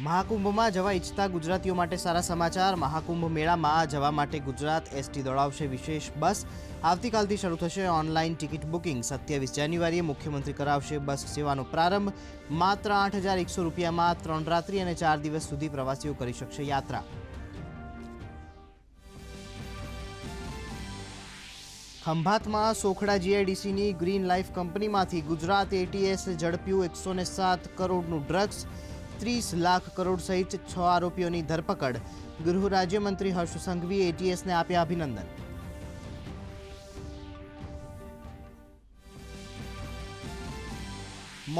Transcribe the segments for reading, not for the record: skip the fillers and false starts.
મહાકુંભમાં જવા ઈચ્છતા ગુજરાતીઓ માટે સારા સમાચાર। મહાકુંભ મેળામાં જવા માટે ગુજરાત એસટી દોડાવશે વિશેષ બસ। આવતીકાલથી શરૂ થશે ઓનલાઈન ટિકિટ બુકિંગ। 27 જાન્યુઆરીએ મુખ્યમંત્રી કરાવશે બસ સેવાનો પ્રારંભ। માત્ર 8,100 રૂપિયામાં 3 રાત્રિ અને 4 દિવસ સુધી પ્રવાસીઓ કરી શકશે યાત્રા। ખંભાતમાં સોખડા જીઆઈડીસીની ગ્રીન લાઈફ કંપનીમાંથી ગુજરાત એટીએસ ઝડપ્યું 107 કરોડનું ડ્રગ્સ। 30 લાખ કરોડ સહિત 6 આરોપીઓની ધરપકડ। ગૃહ રાજ્યમંત્રી હર્ષ સંઘવીએ એટીએસને આપ્યા અભિનંદન।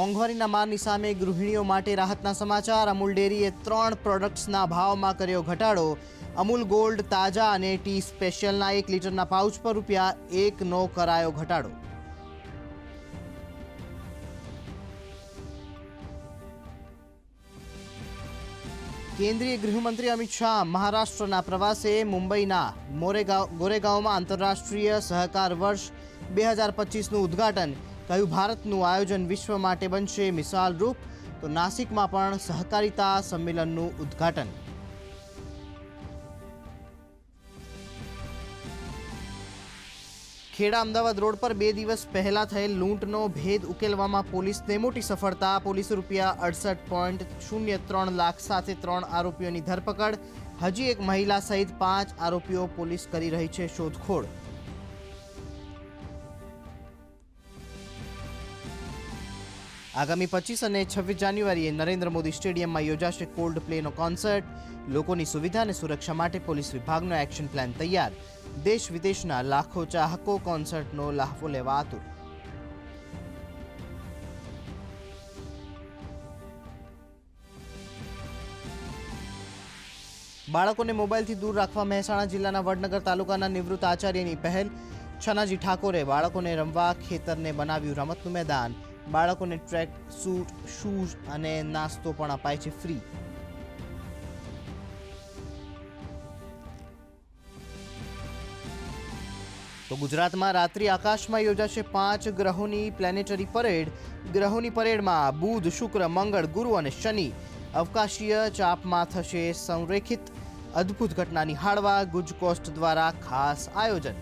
મોંઘવારીના મારની સામે ગૃહિણીઓ માટે રાહતના સમાચાર। અમૂલ ડેરીએ 3 પ્રોડક્ટ્સના ભાવમાં કર્યો ઘટાડો। અમૂલ ગોલ્ડ તાજા અને ટી સ્પેશિયલના 1 લીટરના પાઉચ પર ₹1નો કરાયો ઘટાડો। કેન્દ્રીય ગૃહમંત્રી અમિત શાહ મહારાષ્ટ્રના પ્રવાસે। મુંબઈના ગોરેગાંવમાં આંતરરાષ્ટ્રીય સહકાર વર્ષ 2025નું ઉદ્ઘાટન। કહ્યું, ભારતનું આયોજન વિશ્વ માટે બનશે મિસાલરૂપ। તો નાસિકમાં પણ સહકારિતા સંમેલનનું ઉદ્ઘાટન। ખેડા અમદાવાદ રોડ પર 2 દિવસ પહેલા થયેલ લૂંટનો ભેદ ઉકેલવામાં પોલીસને મોટી સફળતા। પોલીસે ₹68.03 લાખ સાથે 3 આરોપીઓની ધરપકડ। હજી એક મહિલા સહિત 5 આરોપીઓ પોલીસ કરી રહી છે શોધખોળ। આગામી 25 અને 26 જાન્યુઆરીએ નરેન્દ્ર મોદી સ્ટેડિયમમાં યોજાશે કોલ્ડ પ્લેનો કોન્સર્ટ। લોકોની સુવિધા અને સુરક્ષા માટે પોલીસ વિભાગનો એક્શન પ્લાન તૈયાર। દેશ વિદેશના લાખો ચાહકો કોન્સર્ટનો લહાવો લેવા આતુર। બાળકોને મોબાઈલથી દૂર રાખવા મહેસાણા જિલ્લાના વડનગર તાલુકાના નિવૃત્ત આચાર્યની પહેલ। છનાજી ઠાકોરે બાળકોને રમવા ખેતરને બનાવ્યું રમતનું મેદાન। બાળકોને ટ્રેક સૂટ, શૂઝ અને નાસ્તો પણ અપાય છે ફ્રી। તો ગુજરાતમાં રાત્રિ આકાશમાં યોજાશે 5 ગ્રહોની પ્લેનેટરી પરેડ। ગ્રહોની પરેડમાં બુધ, શુક્ર, મંગળ, ગુરુ અને શનિ અવકાશીય ચાપમાં થશે સંરેખિત। અદ્ભુત ઘટના નિહાળવા ગુજકોસ્ટ દ્વારા ખાસ આયોજન।